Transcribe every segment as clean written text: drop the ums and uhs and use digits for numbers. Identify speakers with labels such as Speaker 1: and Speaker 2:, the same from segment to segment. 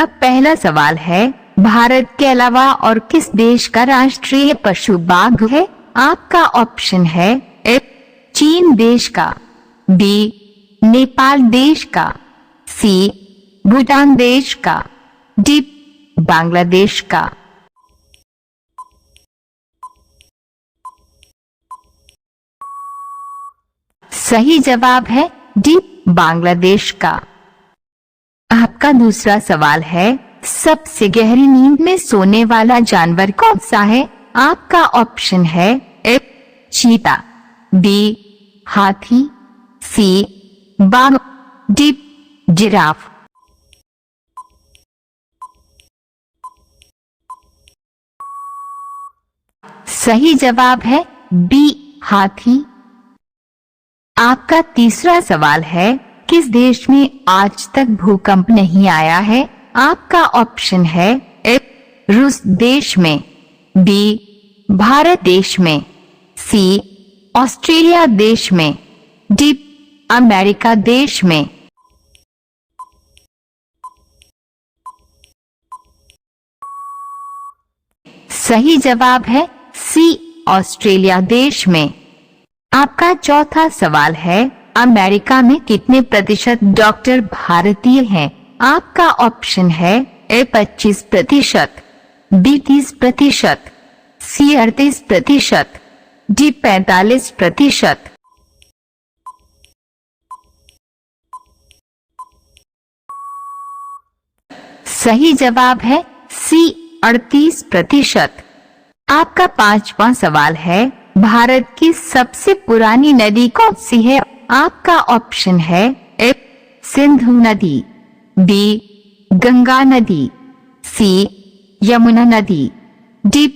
Speaker 1: आपका पहला सवाल है, भारत के अलावा और किस देश का राष्ट्रीय पशु बाघ है? आपका ऑप्शन है ए चीन देश का, बी नेपाल देश का, सी भूटान देश का, डी बांग्लादेश का। सही जवाब है डी बांग्लादेश का। आपका दूसरा सवाल है, सबसे गहरी नींद में सोने वाला जानवर कौन सा है? आपका ऑप्शन है ए चीता, बी हाथी, सी बाघ, डी जिराफ। सही जवाब है बी हाथी। आपका तीसरा सवाल है, किस देश में आज तक भूकंप नहीं आया है? आपका ऑप्शन है ए रूस देश में, बी भारत देश में, सी ऑस्ट्रेलिया देश में, डी अमेरिका देश में। सही जवाब है सी ऑस्ट्रेलिया देश में। आपका चौथा सवाल है, अमेरिका में कितने प्रतिशत डॉक्टर भारतीय हैं? आपका ऑप्शन है ए 25%, बी 30%, सी 38%, डी 45%। सही जवाब है सी 38%। आपका पांचवा सवाल है, भारत की सबसे पुरानी नदी कौन सी है? आपका ऑप्शन है ए सिंधु नदी, बी गंगा नदी, सी यमुना नदी, डी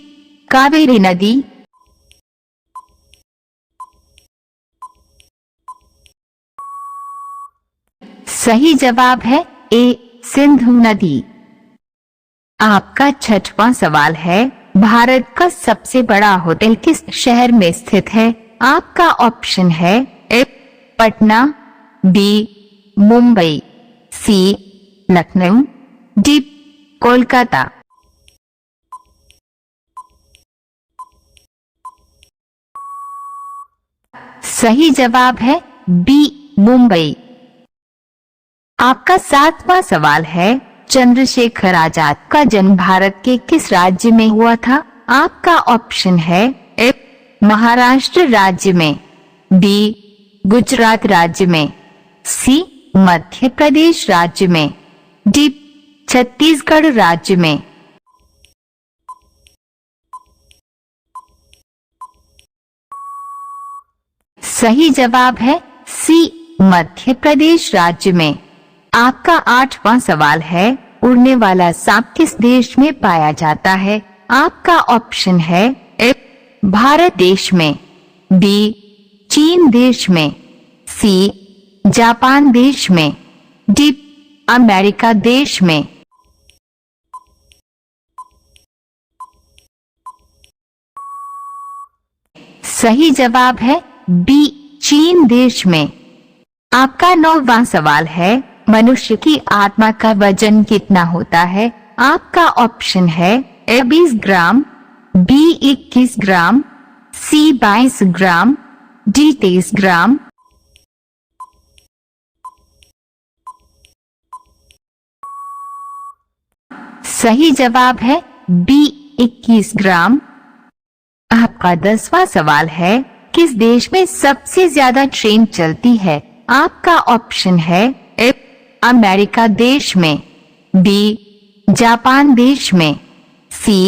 Speaker 1: कावेरी नदी। सही जवाब है ए सिंधु नदी। आपका छठवां सवाल है, भारत का सबसे बड़ा होटल किस शहर में स्थित है? आपका ऑप्शन है ए पटना, बी मुंबई, सी लखनऊ, डी कोलकाता। सही जवाब है बी मुंबई। आपका सातवां सवाल है, चंद्रशेखर आजाद का जन्म भारत के किस राज्य में हुआ था? आपका ऑप्शन है ए महाराष्ट्र राज्य में, बी गुजरात राज्य में, सी मध्य प्रदेश राज्य में, डी छत्तीसगढ़ राज्य में। सही जवाब है सी मध्य प्रदेश राज्य में। आपका आठवां सवाल है, उड़ने वाला सांप किस देश में पाया जाता है? आपका ऑप्शन है ए भारत देश में, बी चीन देश में, सी जापान देश में, डी अमेरिका देश में। सही जवाब है बी चीन देश में। आपका नौवां सवाल है, मनुष्य की आत्मा का वजन कितना होता है? आपका ऑप्शन है ए 20 ग्राम, बी 21 ग्राम, सी 22 ग्राम, डी 23 ग्राम। सही जवाब है बी 21 ग्राम। आपका 10वां सवाल है, किस देश में सबसे ज्यादा ट्रेन चलती है? आपका ऑप्शन है ए अमेरिका देश में, बी जापान देश में, सी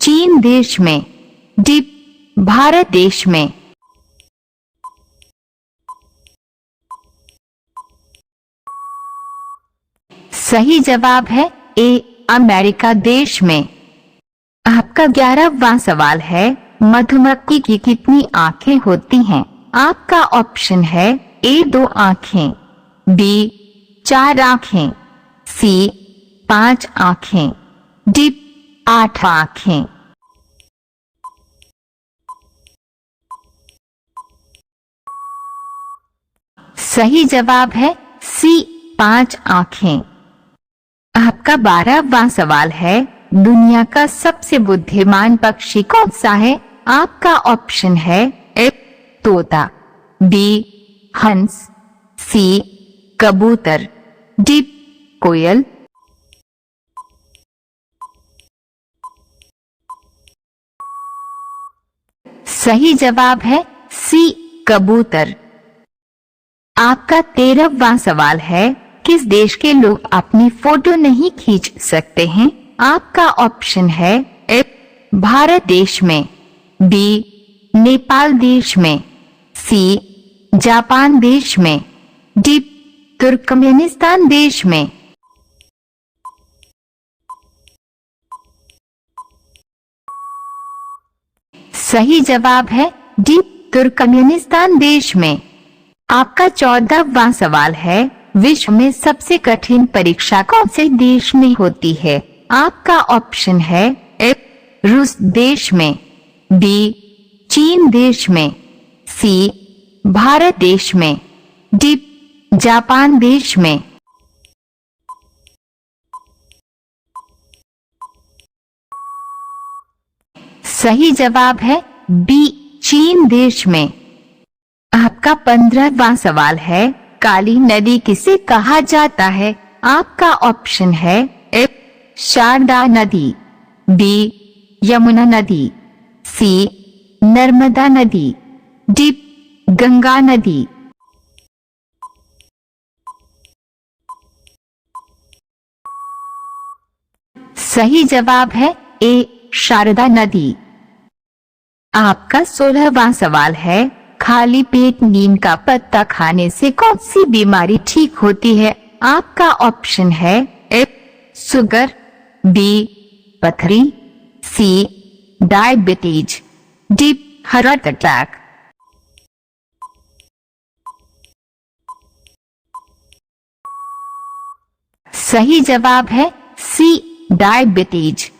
Speaker 1: चीन देश में, डी भारत देश में। सही जवाब है ए अमेरिका देश में। आपका 11वां सवाल है, मधुमक्खी की कितनी आंखें होती हैं? आपका ऑप्शन है ए 2 आंखें, बी 4 आंखें, सी 5 आंखें, डी 8 आंखें। सही जवाब है सी 5 आंखें। आपका 12वां सवाल है, दुनिया का सबसे बुद्धिमान पक्षी कौन सा है? आपका ऑप्शन है ए तोता, बी हंस, सी कबूतर, डी कोयल। सही जवाब है सी कबूतर। आपका 13वां सवाल है, किस देश के लोग अपनी फोटो नहीं खींच सकते हैं? आपका ऑप्शन है ए भारत देश में, बी नेपाल देश में, सी जापान देश में, डी तुर्कमेनिस्तान देश में। सही जवाब है डी तुर्कमेनिस्तान देश में। आपका 14वां सवाल है, विश्व में सबसे कठिन परीक्षा कौन से देश में होती है? आपका ऑप्शन है ए रूस देश में, बी चीन देश में, सी भारत देश में, डी जापान देश में। सही जवाब है बी चीन देश में। आपका 15वां सवाल है, काली नदी किसे कहा जाता है? आपका ऑप्शन है ए शारदा नदी, बी यमुना नदी, सी नर्मदा नदी, डी गंगा नदी। सही जवाब है ए शारदा नदी। आपका 16वां सवाल है, खाली पेट नीम का पत्ता खाने से कौन सी बीमारी ठीक होती है? आपका ऑप्शन है ए शुगर, बी पथरी, सी डायबिटीज, डी हार्ट अटैक। सही जवाब है सी डायबिटीज।